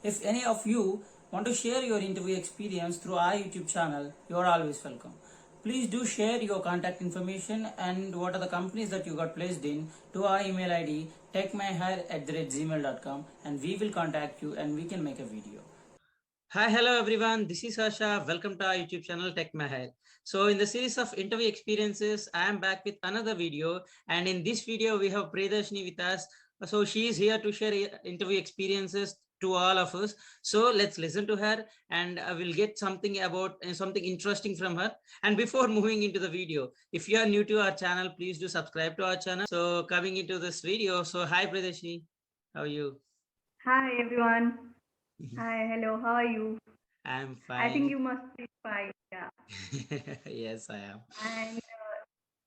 If any of you want to share your interview experience through our YouTube channel, you are always welcome. Please do share your contact information and what are the companies that you got placed in to our email ID techmyhire@gmail.com, and we will contact you and we can make a video. Hi, hello everyone. This is Harsha. Welcome to our YouTube channel Tech Mahal. So in the series of interview experiences, I am back with another video, and in this video we have Priyadarshini with us. So she is here to share interview experiences to all of us. So let's listen to her, and we'll get something about something interesting from her. And before moving into the video, if you are new to our channel, please do subscribe to our channel. So coming into this video, so hi Priyadarshini, how are you? Hi everyone. Hi, hello. How are you? I'm I think fine. you must be fine. Yeah. Yes, I am. And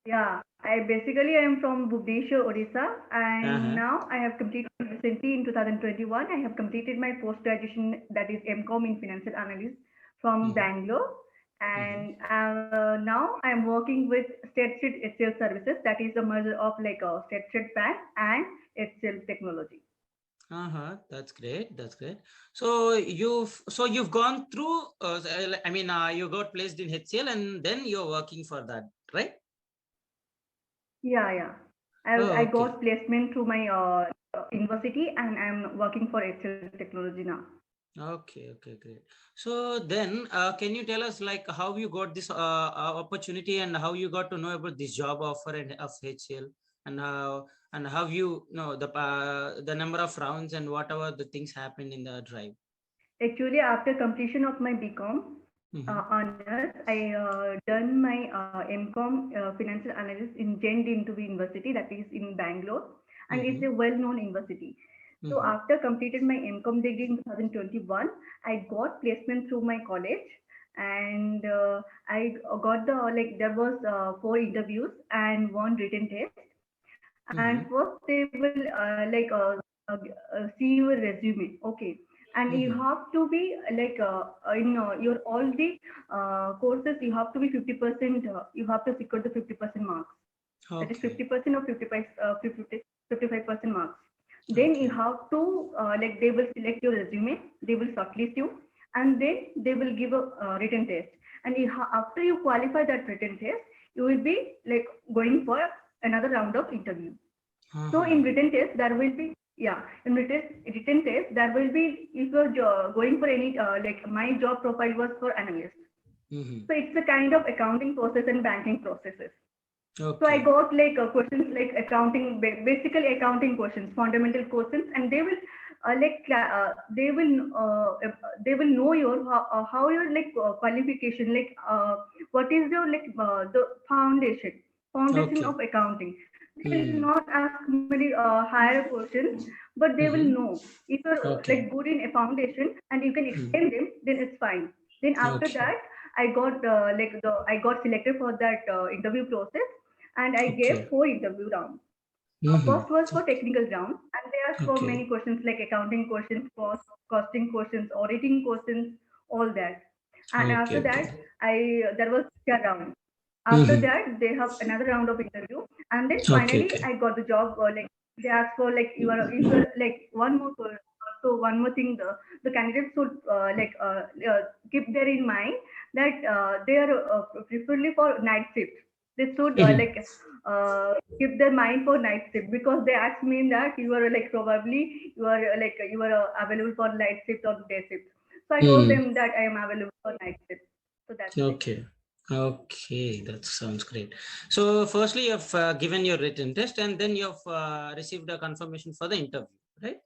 yeah, I am from Bhubaneswar, Odisha, and Uh-huh. now I have completed recently in 2021. I have completed my post graduation, that is MCOM in Financial Analysis from Mm-hmm. Bangalore, Mm-hmm. and now I am working with State Street HCL Services. That is a merger of like a State Street Bank and HCL Technology. Uh-huh. That's great. That's great. So you've gone through. You got placed in HCL, and then you're working for that, right? Yeah. I Oh, okay. got placement through my university and I'm working for HCL Technology now. Okay. Okay. Great. So then, can you tell us like how you got this opportunity and how you got to know about this job offer of HCL, and how you know the number of rounds and whatever the things happened in the drive. Actually, after completion of my BCom Mm-hmm. honors, I done my MCom financial analysis in Gent into University, that is in Bangalore, and it's Mm-hmm. a well-known university. So Mm-hmm. after completed my MCom degree in 2021, I got placement through my college, and I got the like there was four interviews and one written test. And Mm-hmm. first they will see your resume, okay, and you Mm-hmm. have to be in your all the courses you have to be 50%, you have to secure the 50% marks, that is Okay. 50% or 55% marks. Then you Okay. have to they will select your resume, they will shortlist you, and then they will give a written test. And after you qualify that written test, you will be like going for another round of interview. So in Uh-huh. written test, there will be, yeah, in written test, there will be, if you're going for any, like my job profile was for analyst. Mm-hmm. So it's a kind of accounting process and banking processes. So I Okay. got like questions like accounting, basically accounting questions, fundamental questions, and they will know your how your qualification, what is your the foundation Okay. of accounting. They will Mm. not ask many higher questions, but they will Mm-hmm. know if you're Okay. like good in a foundation and you can Mm. explain them, then it's fine. Then after Okay. that, I got selected for that interview process, and I gave Okay. four interview rounds. Mm-hmm. First was for technical round, and they asked for Okay. many questions like accounting questions, costing questions, auditing questions, all that. And Okay. after Okay. that, I there was a round. After Mm-hmm. that, they have another round of interview, and then Okay. finally, Okay. I got the job. They asked for like you are like one more. So one more thing, the candidates should keep there in mind that they are preferably for night shift. They should Mm-hmm. keep their mind for night shift, because they asked me that you are like probably you are available for night shift or day shift. So I told Mm. them that I am available for night shift. So that's it. Okay. Okay. That sounds great. So, firstly, you've given your written test, and then you've received a confirmation for the interview, right?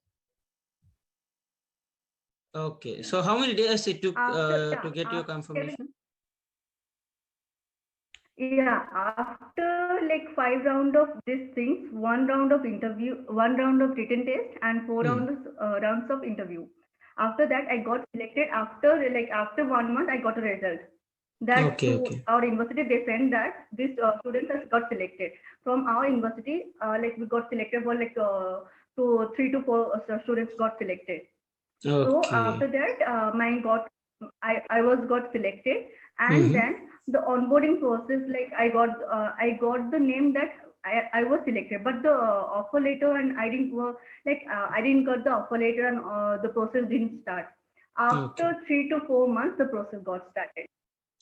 Okay. So, how many days it took After to yeah, get your after confirmation? yeah, after like five round of these things, one round of interview, one round of written test, and four Mm. rounds of interview. After that, I got selected. After 1 month, I got a result. That Okay. through Okay. our university, they sent that this students has got selected from our university. Like we got selected for to three to four students got selected. So after Okay. that, I was got selected, and Mm-hmm. then the onboarding process, like I got the name that I was selected, but the offer letter and I didn't I didn't got the offer letter and the process didn't start. Okay. After 3 to 4 months, the process got started.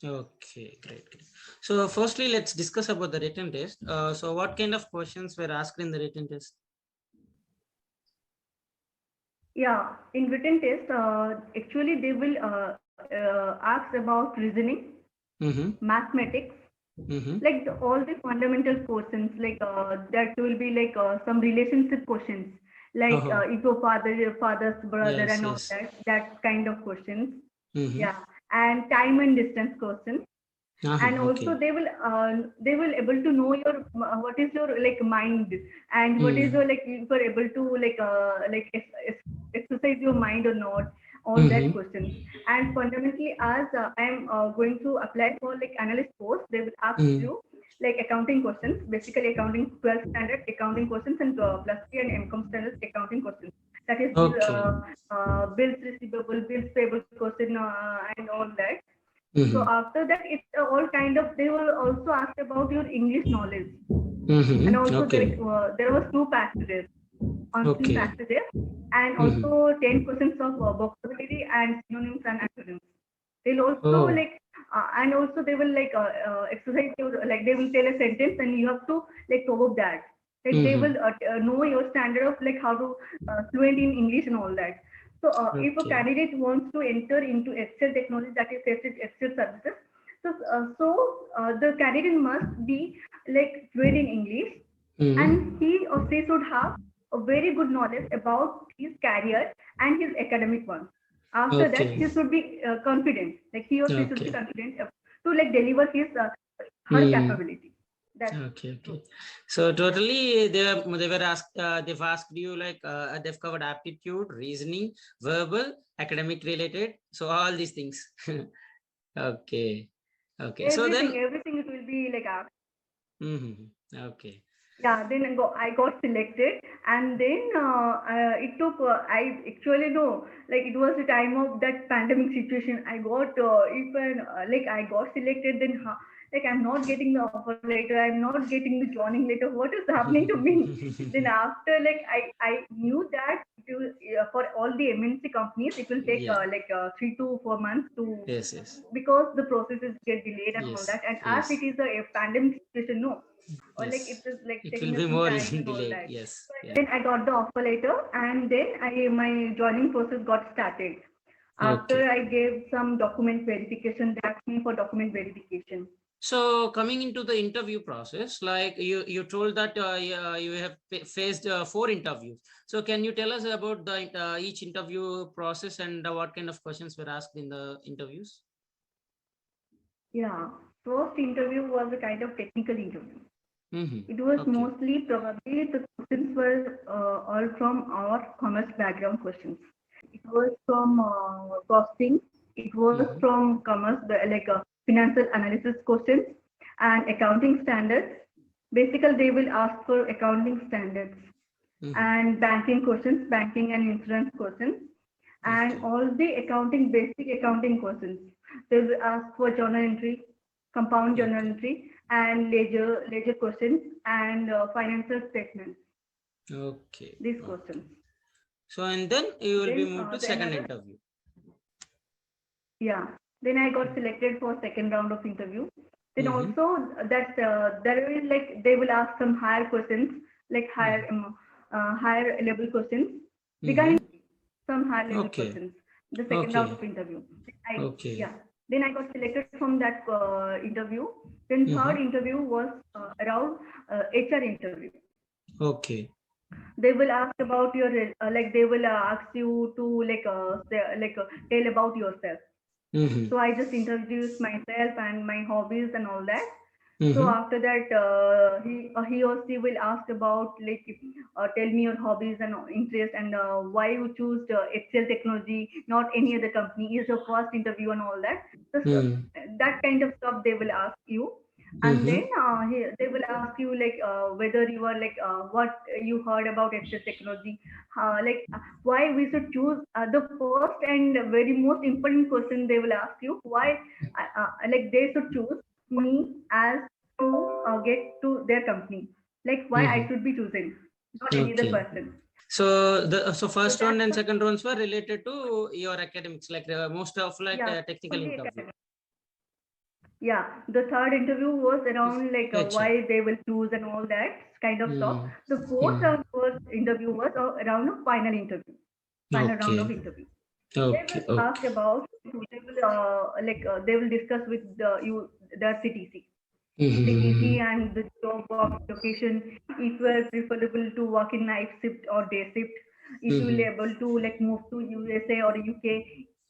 Okay, great. So firstly, let's discuss about the written test. So what kind of questions were asked in the written test? Yeah, in written test, actually they will ask about reasoning, Mm-hmm. mathematics, Mm-hmm. like all the fundamental questions, that will be some relationship questions, like Oh, if your father's brother yes, and all yes. that kind of questions. Mm-hmm. Yeah, and time and distance questions. And Uh-huh, also okay. they will able to know your what is your like mind, and what is Mm-hmm. your like if you're able to exercise your mind or not, all that Mm-hmm. questions. And fundamentally, as I am going to apply for like analyst post, they will ask Mm-hmm. you like accounting questions, basically accounting 12th standard accounting questions, and plus 3 and MCOM standards accounting questions. That is Okay. bills receivable, bills payable question, and all that. So Mm-hmm. after that, it's all kind of, they will also ask about your English knowledge. And Mm-hmm. also Okay. there was two passages, on Okay. passages, and Mm-hmm. also 10 questions of vocabulary and synonyms and antonyms. They'll also Oh. and also they will exercise your, like they will tell a sentence and you have to like follow that. Like they Mm-hmm. will know your standard of like how to fluent in English and all that. So if a Okay. candidate wants to enter into Excel technology, that is Excel services, the candidate must be like fluent in English, and Mm-hmm. he or she should have a very good knowledge about his career and his academic one. After that, Okay. he should be confident, like he or she should be Okay. confident to like deliver his her Mm. capability. That's Okay, true. okay. So totally they were asked they've asked you like they've covered aptitude, reasoning, verbal, academic related. So all these things. Okay. Okay. So then Everything it will be like mhm, okay. yeah. Then I got selected, and then it took. I actually know, like it was the time of that pandemic situation. I got even like I got selected. Then like I'm not getting the offer letter. I'm not getting the joining letter. What is happening to me? Then after like I knew that it will, for all the MNC companies it will take Yeah. 3 to 4 months to, Yes, yes. because the processes get delayed and all Yes. that. And as Yes. it is a pandemic situation, no, or like it Yes. is like It will taking be us some more time and all delayed. that. Yes. So Yeah. then I got the offer letter, and then my joining process got started. After Okay. I gave some document verification, they asked me for document verification. So coming into the interview process, like you told that you have faced 4 interviews. So can you tell us about the each interview process and what kind of questions were asked in the interviews? Yeah, first interview was a kind of technical interview. Mm-hmm. It was Okay. mostly, probably the questions were all from our commerce background questions. It was from costing. It was Mm-hmm. from commerce, financial analysis questions and accounting standards. Basically, they will ask for accounting standards Mm-hmm. and banking questions, banking and insurance questions, and Okay. all the basic accounting questions. They will ask for journal entry, compound journal Okay. entry, and ledger questions, and financial statements. Okay. These Okay. questions. So and then you will be Then moved to the second another interview. Yeah. Then I got selected for second round of interview. Then Mm-hmm. also that there will like they will ask some higher questions, like Mm-hmm. higher level questions Mm-hmm. regarding some higher level Okay. questions. The second round Okay. of interview. I Okay. Yeah. Then I got selected from that interview. Then third Mm-hmm. interview was around HR interview. Okay. They will ask about your they will ask you to tell about yourself. Mm-hmm. So I just introduced myself and my hobbies and all that. So Mm-hmm. after that, he or she will ask about tell me your hobbies and interest, and why you choose Excel technology, not any other company. Is your first interview and all that. So Mm-hmm. that kind of stuff they will ask you. And then Mm-hmm. they will ask you whether you are what you heard about Excel technology, why we should choose the first and very most important question they will ask you, why they should choose me as to get to their company. like why I Mhm. should be chosen, not any other Okay. person. So the So first that's round and second rounds were related to your academics, like most of like yeah, technical fully interview. academic. Yeah, the third interview was around like HR. why they will choose and all that kind of stuff. Mm. The fourth Mm. round was interview was around a final interview, final round of Okay. interview. They Okay. will ask Okay. about, they will they will discuss with the CTC, Mm-hmm. and the job work location. If you are preferable to work in night shift or day shift, if you will Mm-hmm. able to like move to USA or UK,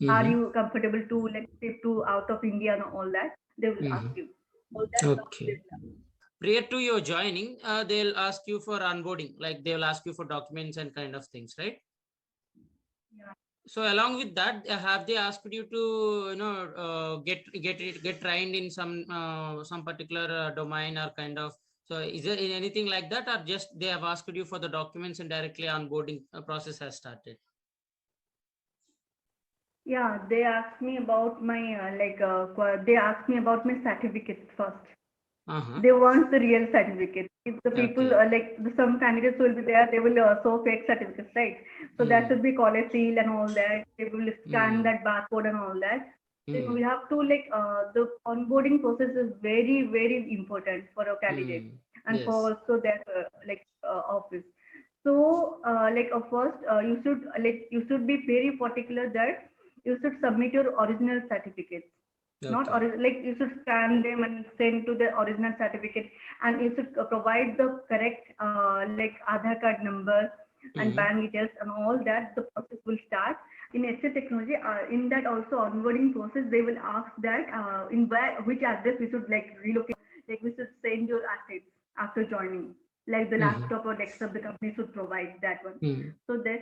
are Mm-hmm. you comfortable to like shift to out of India and all that? They will ask Mm-hmm. you. All that stuff they Okay. will ask. Prior to your joining, they'll ask you for onboarding, like they'll ask you for documents and kind of things, right? Yeah. So along with that, have they asked you to, get trained in some particular domain or kind of? So is there anything like that, or just they have asked you for the documents and directly onboarding process has started? Yeah, they asked me about my they asked me about my certificates first. Uh-huh. They want the real certificate. If the people Okay. some candidates will be there, they will show fake certificates, right? So that Mm. should be college seal and all that. They will scan Mm. that barcode and all that. Then we Mm. have to the onboarding process is very very important for a candidate Mm. and for Yes. also their office. So first you should be very particular that you should submit your original certificates, not Okay. like you should scan them and send to the original certificate, and you should provide the correct like Aadhaar card number and Mm-hmm. bank details and all that. The process will start in HCL Technology. In that also onboarding process, they will ask that in which address we should like relocate, like we should send your assets after joining, like the Mm-hmm. laptop or desktop the company should provide that one. Mm. So that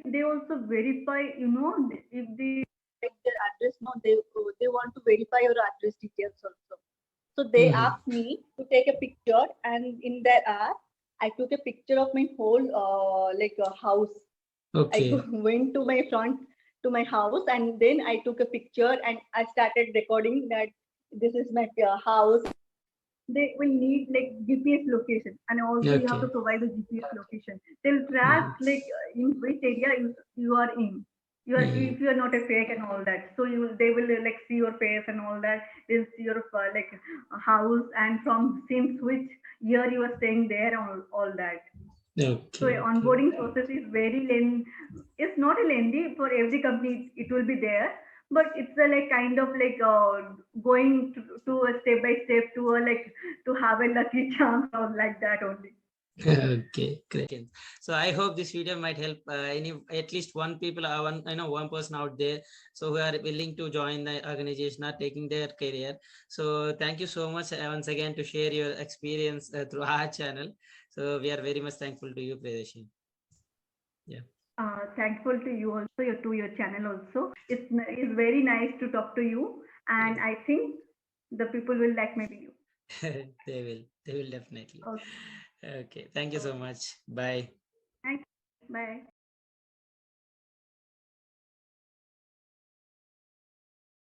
they also verify, if they like their address, no, they want to verify your address details also. So they Mm-hmm. asked me to take a picture, and in that app, I took a picture of my whole house. I Okay. went to my front to my house, and then I took a picture and I started recording that this is my house. They will need like GPS location, and also you have to Okay. provide the GPS location. They'll track Mm-hmm. like in which area you are in. You are, Mm-hmm. if you are not a fake and all that. So they will like see your face and all that. They'll see your house, and from since which year you are staying there, all that. So Okay. Okay. onboarding process is very lengthy. It's not a lengthy for every company. It will be there, but it's a like kind of going to a step by step to a to have a lucky chance or like that only. Okay, great. So I hope this video might help any at least one people, one person out there, so who are willing to join the organization or taking their career. So thank you so much once again to share your experience through our channel. So we are very much thankful to you, Priyadarshini. Yeah. Thankful to you also, to your channel also. It's very nice to talk to you, and Yes. I think the people will like my video. They will definitely. Okay, Okay. Thank you so okay. much. Bye. Thanks. Bye.